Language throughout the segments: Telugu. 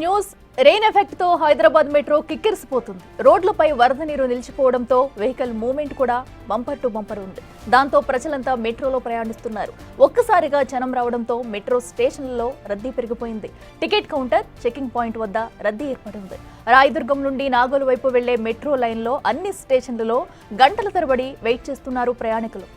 న్యూస్ రెయిన్ ఎఫెక్ట్ తో హైదరాబాద్ మెట్రో కిక్కిరిసిపోతుంది. రోడ్లపై వరద నీరు నిలిచిపోవడంతో వెహికల్ మూవ్మెంట్ కూడా బంపర్ టు బంపర్ ఉంది. దాంతో ప్రజలంతా మెట్రోలో ప్రయాణిస్తున్నారు. ఒక్కసారిగా జనం రావడంతో మెట్రో స్టేషన్లలో రద్దీ పెరిగిపోయింది. టికెట్ కౌంటర్, చెకింగ్ పాయింట్ వద్ద రద్దీ ఏర్పడింది. రాయదుర్గం నుండి నాగోలు వైపు వెళ్లే మెట్రో లైన్లో అన్ని స్టేషన్లలో గంటల తరబడి వెయిట్ చేస్తున్నారు ప్రయాణికులు.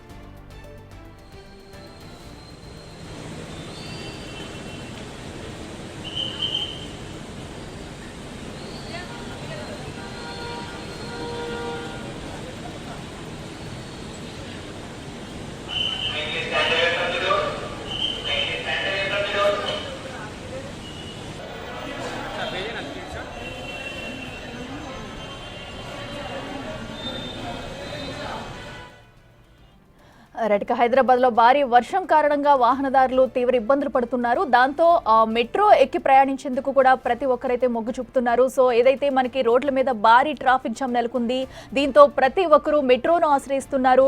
హైదరాబాద్ లో భారీ వర్షం కారణంగా వాహనదారులు తీవ్ర ఇబ్బందులు పడుతున్నారు. దాంతో మెట్రో ఎక్కి ప్రయాణించేందుకు కూడా ప్రతి ఒక్కరైతే మొగ్గు చూపుతున్నారు. సో ఏదైతే మనకి రోడ్ల మీద భారీ ట్రాఫిక్ జామ్ నెలకొంది. దీంతో ప్రతి ఒక్కరూ మెట్రోను ఆశ్రయిస్తున్నారు.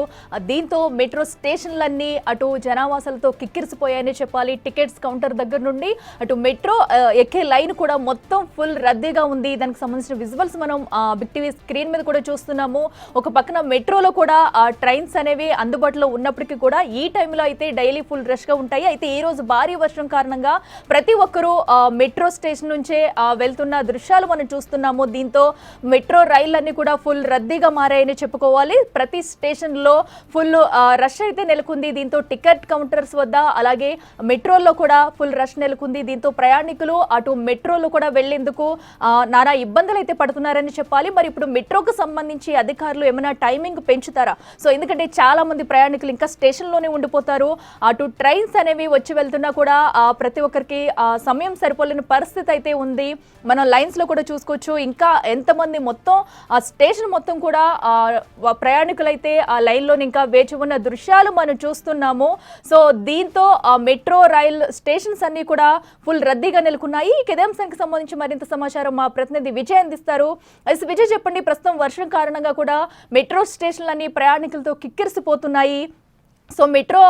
దీంతో మెట్రో స్టేషన్లన్నీ అటు జనావాసాలతో కిక్కిరిసిపోయాయని చెప్పాలి. టికెట్స్ కౌంటర్ దగ్గర నుండి అటు మెట్రో ఎక్కే లైన్ కూడా మొత్తం ఫుల్ రద్దీగా ఉంది. దానికి సంబంధించిన విజువల్స్ మనం బిగ్ టీవీ స్క్రీన్ మీద కూడా చూస్తున్నాము. ఒక పక్కన మెట్రోలో కూడా ట్రైన్స్ అనేవి అందుబాటులో ఉన్నప్పటికీ కూడా ఈ టైంలో అయితే డైలీ ఫుల్ రష్ గా ఉంటాయి. అయితే ఈ రోజు భారీ వర్షం కారణంగా ప్రతి ఒక్కరూ మెట్రో స్టేషన్ నుంచే వెళ్తున్న దృశ్యాలు మనం చూస్తున్నాము. దీంతో మెట్రో రైళ్లన్నీ కూడా ఫుల్ రద్దీగా మారాయని చెప్పుకోవాలి. ప్రతి స్టేషన్ లో ఫుల్ రష్ అయితే నెలకొంది. దీంతో టికెట్ కౌంటర్స్ వద్ద అలాగే మెట్రోల్లో కూడా ఫుల్ రష్ నెలకొంది. దీంతో ప్రయాణికులు అటు మెట్రోలో కూడా వెళ్లేందుకు నానా ఇబ్బందులు అయితే పడుతున్నారని చెప్పాలి. మరి ఇప్పుడు మెట్రోకు సంబంధించి అధికారులు ఏమైనా టైమింగ్ పెంచుతారా? సో ఎందుకంటే చాలా మంది ప్రయాణికులు ఇంకా స్టేషన్ లోనే ఉండిపోతారు. అటు ట్రైన్స్ అనేవి వచ్చి వెళ్తున్నా కూడా ప్రతి ఒక్కరికి సమయం సరిపోలేని పరిస్థితి అయితే ఉంది. మనం లైన్స్ లో కూడా చూసుకోవచ్చు. ఇంకా ఎంతమంది మొత్తం ఆ స్టేషన్ మొత్తం కూడా ప్రయాణికులైతే ఆ లైన్ లో ఇంకా వేచి ఉన్న దృశ్యాలు మనం చూస్తున్నాము. సో దీంతో మెట్రో రైల్ స్టేషన్స్ అన్ని కూడా ఫుల్ రద్దీగా నెలకొన్నాయి. ఇదే అంశానికి సంబంధించి మరింత సమాచారం మా ప్రతినిధి విజయ్ అందిస్తారు. విజయ్ చెప్పండి, ప్రస్తుతం వర్షం కారణంగా కూడా మెట్రో స్టేషన్లన్నీ ప్రయాణికులతో కిక్కిరిసిపోతున్నాయి. సో మెట్రో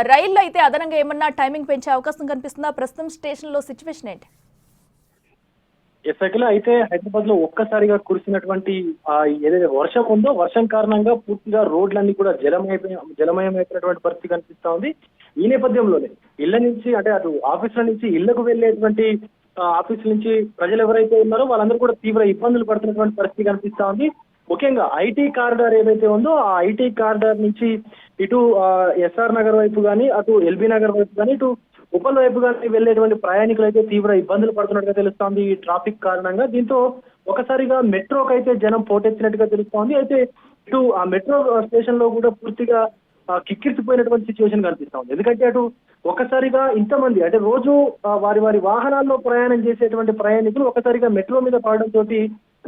రైల్లో అయితే అదనంగా ఏమన్నా టైమింగ్ పెంచే అవకాశం కనిపిస్తుందా? ప్రస్తుతం స్టేషన్ లో సిచ్యువేషన్ ఏంటి? అయితే హైదరాబాద్ లో ఒక్కసారిగా కురిసినటువంటి ఏదైతే వర్షం ఉందో వర్షం కారణంగా పూర్తిగా రోడ్లన్నీ కూడా జలమయమైనటువంటి పరిస్థితి కనిపిస్తా ఉంది. ఈ నేపథ్యంలోనే ఇళ్ల నుంచి అంటే అటు ఆఫీసుల నుంచి ఇళ్లకు వెళ్లేటువంటి ఆఫీసుల నుంచి ప్రజలు ఎవరైతే ఉన్నారో వాళ్ళందరూ కూడా తీవ్ర ఇబ్బందులు పడుతున్నటువంటి పరిస్థితి కనిపిస్తా ఉంది. ముఖ్యంగా ఐటీ కారిడార్ ఏదైతే ఉందో ఆ ఐటీ కారిడార్ నుంచి ఇటు ఎస్ఆర్ నగర్ వైపు కానీ అటు ఎల్బీ నగర్ వైపు కానీ ఇటు ఉపల్ వైపు కానీ వెళ్లేటువంటి ప్రయాణికులు అయితే తీవ్ర ఇబ్బందులు పడుతున్నట్టుగా తెలుస్తోంది ఈ ట్రాఫిక్ కారణంగా. దీంతో ఒకసారిగా మెట్రోకి అయితే జనం పోటెత్తినట్టుగా తెలుస్తోంది. అయితే ఇటు ఆ మెట్రో స్టేషన్ లో కూడా పూర్తిగా కిక్కిరిసిపోయినటువంటి సిచ్యువేషన్ కనిపిస్తా ఉంది. ఎందుకంటే అటు ఒకసారిగా ఇంతమంది అంటే రోజు వారి వారి వాహనాల్లో ప్రయాణం చేసేటువంటి ప్రయాణికులు ఒకసారిగా మెట్రో మీద పడడంతో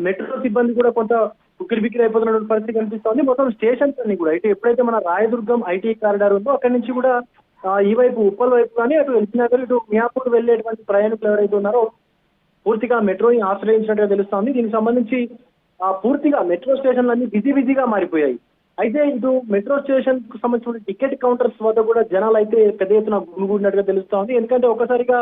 మెట్రో సిబ్బంది కూడా కొంత ఉక్కిరిబిక్కిరి అయిపోతున్నటువంటి పరిస్థితి కనిపిస్తోంది. మొత్తం స్టేషన్స్ అన్ని కూడా ఇటు ఎప్పుడైతే మన రాయదుర్గం ఐటీ కారిడార్ ఉందో అక్కడి నుంచి కూడా ఈ వైపు ఉప్పల్ వైపు కానీ అటు ఎల్బీ నగర్ ఇటు మియాపూర్ వెళ్లేటువంటి ప్రయాణికులు ఎవరైతే ఉన్నారో పూర్తిగా మెట్రోని ఆశ్రయించినట్టుగా తెలుస్తోంది. దీనికి సంబంధించి పూర్తిగా మెట్రో స్టేషన్లు అన్ని బిజీగా మారిపోయాయి. అయితే ఇటు మెట్రో స్టేషన్ కు సంబంధించిన టికెట్ కౌంటర్స్ వద్ద కూడా జనాలు అయితే పెద్ద ఎత్తున గుమిగూడినట్టుగా తెలుస్తోంది. ఎందుకంటే ఒకసారిగా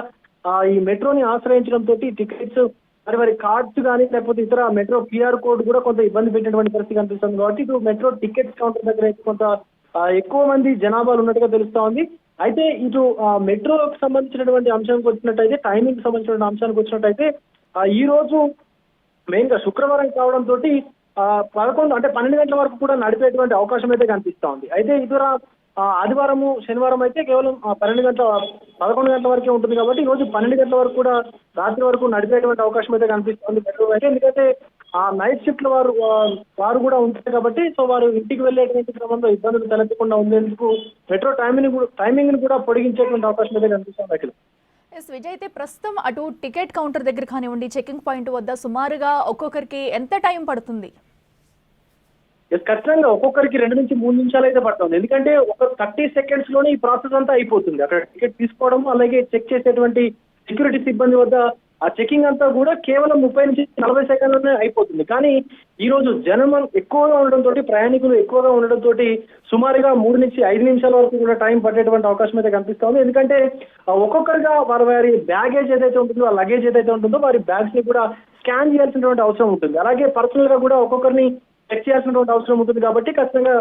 ఈ మెట్రోని ఆశ్రయించడంతో టికెట్స్ వారి కార్డ్స్ కానీ లేకపోతే ఇతర మెట్రో క్యూఆర్ కోడ్ కూడా కొంత ఇబ్బంది పెట్టినటువంటి పరిస్థితి కనిపిస్తుంది. కాబట్టి ఇటు మెట్రో టికెట్స్ కౌంటర్ దగ్గర అయితే కొంత ఎక్కువ మంది జనాభాలు ఉన్నట్టుగా తెలుస్తా ఉంది. అయితే ఇటు మెట్రోకి సంబంధించినటువంటి అంశానికి వచ్చినట్టయితే టైమింగ్ సంబంధించిన అంశానికి వచ్చినట్టయితే ఈ రోజు మెయిన్ గా శుక్రవారం కావడంతో 12 గంటల వరకు కూడా నడిపేటువంటి అవకాశం అయితే కనిపిస్తా ఉంది. అయితే ఇతర ఆదివారము శనివారం అయితే కేవలం 11 గంటల వరకే ఉంటుంది. కాబట్టి ఈ రోజు 12 గంటల వరకు కూడా రాత్రి వరకు నడిపేటువంటి అవకాశం అయితే కనిపిస్తుంది మెట్రో అయితే. ఎందుకంటే నైట్ షిఫ్ట్ల వారు కూడా ఉంటారు కాబట్టి సో వారు ఇంటికి వెళ్ళేటువంటి క్రమంలో ఇబ్బందులు తలెత్తకుండా ఉండేందుకు మెట్రో టైమింగ్ కూడా పొడిగించేటువంటి అవకాశం అయితే కనిపిస్తుంది అక్కడ. విజయ్, అయితే ప్రస్తుతం అటు టికెట్ కౌంటర్ దగ్గర కానివ్వండి, చెకింగ్ పాయింట్ వద్ద సుమారుగా ఒక్కొక్కరికి ఎంత టైం పడుతుంది? ఖచ్చితంగా ఒక్కొక్కరికి 2 నుంచి 3 నిమిషాలు అయితే పడుతుంది. ఎందుకంటే ఒక 30 seconds లోనే ఈ ప్రాసెస్ అంతా అయిపోతుంది. అక్కడ టికెట్ తీసుకోవడం అలాగే చెక్ చేసేటువంటి సెక్యూరిటీ సిబ్బంది వద్ద ఆ చెకింగ్ అంతా కూడా కేవలం 30 నుంచి 40 సెకండ్లోనే అయిపోతుంది. కానీ ఈ రోజు జనం ఎక్కువగా ఉండడంతో, ప్రయాణికులు ఎక్కువగా ఉండడంతో సుమారుగా 3 నుంచి 5 నిమిషాల వరకు కూడా టైం పట్టేటువంటి అవకాశం అయితే కనిపిస్తుంది. ఎందుకంటే ఒక్కొక్కరిగా వారి బ్యాగేజ్ ఏదైతే ఉంటుందో, ఆ లగేజ్ ఏదైతే ఉంటుందో వారి బ్యాగ్స్ ని కూడా స్కాన్ చేయాల్సినటువంటి అవసరం ఉంటుంది. అలాగే పర్సనల్ గా కూడా ఒక్కొక్కరిని చెక్ చేయాల్సినటువంటి అవసరం ఉంటుంది. కాబట్టి ఖచ్చితంగా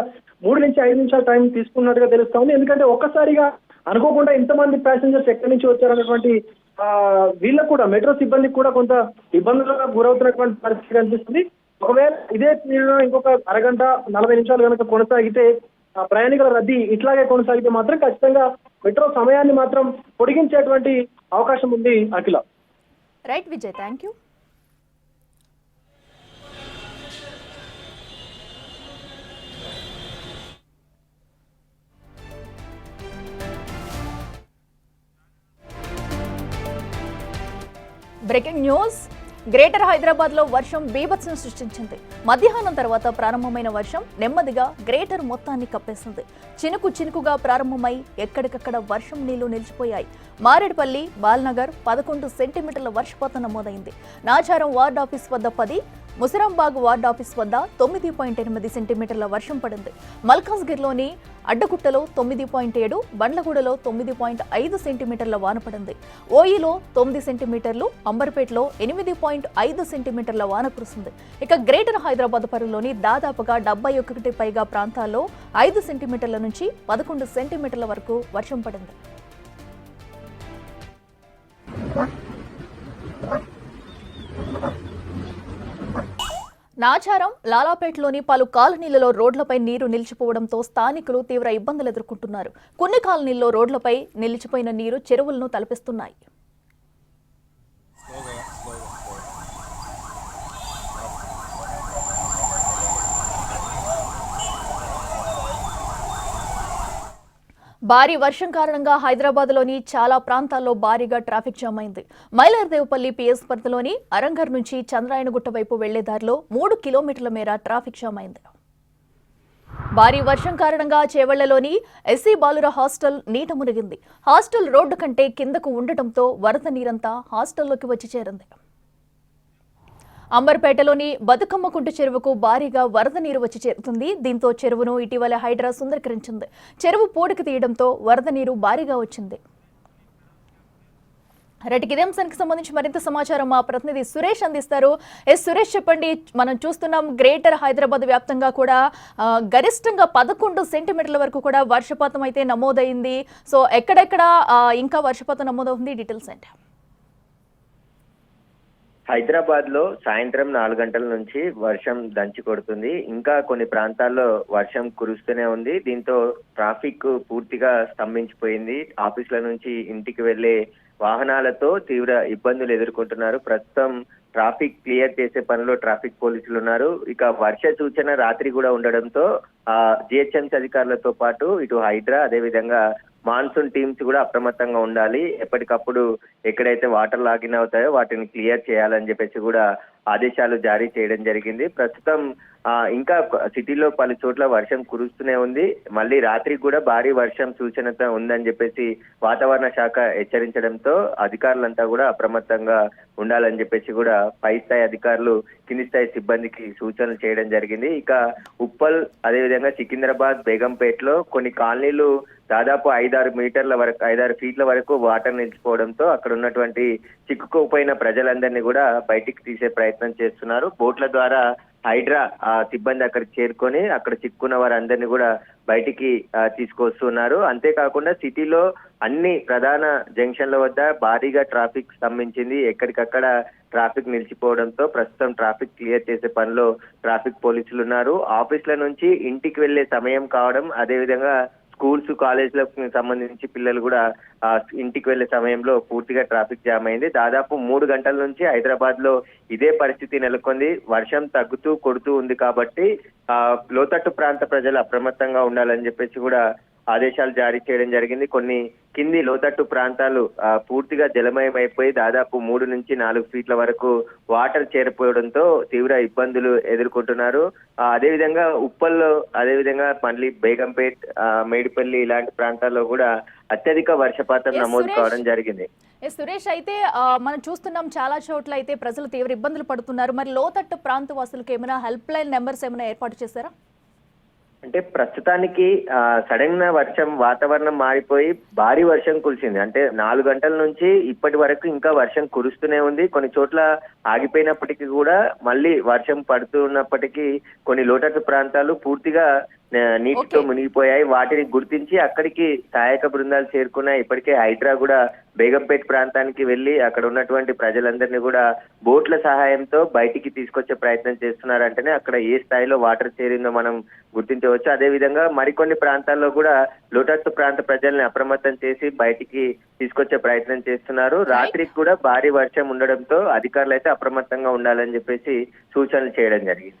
3 నుంచి 5 నిమిషాల టైం తీసుకున్నట్టుగా తెలుస్తా ఉంది. ఎందుకంటే ఒక్కసారిగా అనుకోకుండా ఇంతమంది ప్యాసింజర్స్ ఎక్కడి నుంచి వచ్చారన్నటువంటి వీళ్ళకు కూడా, మెట్రో సిబ్బందికి కూడా కొంత ఇబ్బందులకు గురవుతున్నటువంటి పరిస్థితి కనిపిస్తుంది. ఒకవేళ ఇదే తీరులో ఇంకొక అరగంట 40 నిమిషాలు కనుక కొనసాగితే, ప్రయాణికుల రద్దీ ఇట్లాగే కొనసాగితే మాత్రం ఖచ్చితంగా మెట్రో సమయాన్ని మాత్రం పొడిగించేటువంటి అవకాశం ఉంది. Akhila. Right Vijay, thank you. Breaking news. Greater Hyderabad లో వర్షం బీభత్సం సృష్టించింది. మధ్యాహ్నం తర్వాత ప్రారంభమైన వర్షం నెమ్మదిగా గ్రేటర్ మొత్తాన్ని కప్పేసింది. చినుకు చినుకుగా ప్రారంభమై ఎక్కడికక్కడ వర్షం నీళ్లు నిలిచిపోయాయి. మారేడుపల్లి, బాల్నగర్ 11 సెంటీమీటర్ల వర్షపాతం నమోదైంది. నాచారం వార్డ్ ఆఫీస్ వద్ద 10, ముసరాంబాగ్ వార్డ్ ఆఫీస్ వద్ద 9.8 సెంటీమీటర్ల వర్షం పడింది. మల్కాజ్గిర్లోని అడ్డగుట్టలో 9.7, బండ్లగూడలో 9.5 సెంటీమీటర్ల వాన పడింది. ఓయిలో 9 సెంటీమీటర్లు, అంబర్పేటలో 8.5 సెంటీమీటర్ల వాన కురిసింది. ఇక గ్రేటర్ హైదరాబాద్ పరిధిలోని దాదాపుగా 71 పైగా ప్రాంతాల్లో 5 సెంటీమీటర్ల నుంచి 11 సెంటీమీటర్ల వరకు వర్షం పడింది. నాచారం, లాలాపేటలోని పలు కాలనీలలో రోడ్లపై నీరు నిలిచిపోవడంతో స్థానికులు తీవ్ర ఇబ్బందులు ఎదుర్కొంటున్నారు. కొన్ని కాలనీల్లో రోడ్లపై నిలిచిపోయిన నీరు చెరువులను తలపిస్తున్నాయి. భారీ వర్షం కారణంగా హైదరాబాద్లోని చాలా ప్రాంతాల్లో భారీగా ట్రాఫిక్ జామ్ అయింది. మైలార్దేవపల్లి పిఎస్ పరిధిలోని అరంగర్ నుంచి చంద్రాయణగుట్ట వైపు వెళ్లే దారిలో 3 కిలోమీటర్ల మేర ట్రాఫిక్ జామ్ అయింది. భారీ వర్షం కారణంగా చేవళ్లలోని ఎస్సీ బాలుర హాస్టల్ నీట మునిగింది. హాస్టల్ రోడ్డు కంటే కిందకు ఉండటంతో వరద నీరంతా హాస్టల్లోకి వచ్చి చేరింది. అంబర్పేటలోని బతుకమ్మకుంట చెరువుకు భారీగా వరద నీరు వచ్చి చేరుతుంది. దీంతో చెరువును ఇటీవల హైడ్రా సుందరీకరించింది. చెరువు పూడికి తీయడంతో వరద నీరు భారీగా వచ్చింది. రైట్, ఇదే అంశానికి సంబంధించి మరింత సమాచారం మా ప్రతినిధి సురేష్ అందిస్తారు. సురేష్, చెప్పండి. మనం చూస్తున్నాం గ్రేటర్ హైదరాబాద్ వ్యాప్తంగా కూడా గరిష్టంగా 11 సెంటీమీటర్ల వరకు కూడా వర్షపాతం అయితే నమోదైంది. సో ఎక్కడెక్కడ ఇంకా వర్షపాతం నమోదవుతుంది, డీటెయిల్స్ ఏంటి? హైదరాబాద్ లో సాయంత్రం 4 గంటల నుంచి వర్షం దంచి కొడుతుంది. ఇంకా కొన్ని ప్రాంతాల్లో వర్షం కురుస్తూనే ఉంది. దీంతో ట్రాఫిక్ పూర్తిగా స్తంభించిపోయింది. ఆఫీసుల నుంచి ఇంటికి వెళ్లే వాహనాలతో తీవ్ర ఇబ్బందులు ఎదుర్కొంటున్నారు. ప్రస్తుతం ట్రాఫిక్ క్లియర్ చేసే పనిలో ట్రాఫిక్ పోలీసులు ఉన్నారు. ఇక వర్ష సూచన రాత్రి కూడా ఉండడంతో జిహెచ్ఎంసీ అధికారులతో పాటు ఇటు హైడ్రా, అదేవిధంగా మాన్సూన్ టీమ్స్ కూడా అప్రమత్తంగా ఉండాలి. ఎప్పటికప్పుడు ఎక్కడైతే వాటర్ లాగిన్ అవుతాయో వాటిని క్లియర్ చేయాలని చెప్పేసి కూడా ఆదేశాలు జారీ చేయడం జరిగింది. ప్రస్తుతం ఇంకా సిటీలో పలు చోట్ల వర్షం కురుస్తూనే ఉంది. మళ్ళీ రాత్రికి కూడా భారీ వర్షం సూచనతో ఉందని చెప్పేసి వాతావరణ శాఖ హెచ్చరించడంతో అధికారులంతా కూడా అప్రమత్తంగా ఉండాలని చెప్పేసి కూడా పై స్థాయి అధికారులు కింది స్థాయి సిబ్బందికి సూచనలు చేయడం జరిగింది. ఇక ఉప్పల్, అదేవిధంగా సికింద్రాబాద్, బేగంపేటలో కొన్ని కాలనీలు దాదాపు 5-6 ఫీట్ల వరకు వాటర్ నిలిచిపోవడంతో అక్కడ ఉన్నటువంటి చిక్కుకుపోయిన ప్రజలందరినీ కూడా బయటికి తీసే ప్రయత్నం చేస్తున్నారు. బోట్ల ద్వారా హైడ్రా సిబ్బంది అక్కడికి చేరుకొని అక్కడ చిక్కున్న వారందరినీ కూడా బయటికి తీసుకొస్తున్నారు. అంతేకాకుండా సిటీలో అన్ని ప్రధాన జంక్షన్ల వద్ద భారీగా ట్రాఫిక్ స్తంభించింది. ఎక్కడికక్కడ ట్రాఫిక్ నిలిచిపోవడంతో ప్రస్తుతం ట్రాఫిక్ క్లియర్ చేసే పనిలో ట్రాఫిక్ పోలీసులు ఉన్నారు. ఆఫీసుల నుంచి ఇంటికి వెళ్లే సమయం కావడం, అదేవిధంగా స్కూల్స్, కాలేజీలకు సంబంధించి పిల్లలు కూడా ఇంటికి వెళ్లే సమయంలో పూర్తిగా ట్రాఫిక్ జామ్ అయింది. దాదాపు 3 గంటల నుంచి హైదరాబాద్ లో ఇదే పరిస్థితి నెలకొంది. వర్షం తగ్గుతూ కొడుతూ ఉంది కాబట్టి లోతట్టు ప్రాంత ప్రజలు అప్రమత్తంగా ఉండాలని చెప్పేసి కూడా ఆదేశాలు జారీ చేయడం జరిగింది. కొన్ని కింది లోతట్టు ప్రాంతాలు పూర్తిగా జలమయం అయిపోయి దాదాపు 3 నుంచి 4 ఫీట్ల వరకు వాటర్ చేరిపోవడంతో తీవ్ర ఇబ్బందులు ఎదుర్కొంటున్నారు. అదేవిధంగా ఉప్పల్లో, అదేవిధంగా మళ్ళీ బేగంపేట్, మేడిపల్లి ఇలాంటి ప్రాంతాల్లో కూడా అత్యధిక వర్షపాతం నమోదు కావడం జరిగింది. సురేష్ అయితే మనం చూస్తున్నాం చాలా చోట్ల అయితే ప్రజలు తీవ్ర ఇబ్బందులు పడుతున్నారు. మరి లోతట్టు ప్రాంత వాసులకు ఏమైనా హెల్ప్ లైన్ నెంబర్స్ ఏమైనా ఏర్పాటు చేశారా? అంటే ప్రస్తుతానికి సడన్ గా వర్షం వాతావరణం మారిపోయి భారీ వర్షం కురిసింది. అంటే 4 గంటల నుంచి ఇప్పటి వరకు ఇంకా వర్షం కురుస్తూనే ఉంది. కొన్ని చోట్ల ఆగిపోయినప్పటికీ కూడా మళ్ళీ వర్షం పడుతున్నప్పటికీ కొన్ని లోతట్టు ప్రాంతాలు పూర్తిగా నీటితో మునిగిపోయాయి. వాటిని గుర్తించి అక్కడికి సహాయక బృందాలు చేరుకున్నాయి. ఇప్పటికే హైడ్రా కూడా బేగంపేట ప్రాంతానికి వెళ్లి అక్కడ ఉన్నటువంటి ప్రజలందరినీ కూడా బోట్ల సహాయంతో బయటికి తీసుకొచ్చే ప్రయత్నం చేస్తున్నారంటేనే అక్కడ ఏ స్థాయిలో వాటర్ చేరిందో మనం గుర్తించవచ్చు. అదే విధంగా మరికొన్ని ప్రాంతాల్లో కూడా లోతట్టు ప్రాంత ప్రజల్ని అప్రమత్తం చేసి బయటికి తీసుకొచ్చే ప్రయత్నం చేస్తున్నారు. రాత్రికి కూడా భారీ వర్షం ఉండడంతో అధికారులు అయితే అప్రమత్తంగా ఉండాలని చెప్పేసి సూచనలు చేయడం జరిగింది.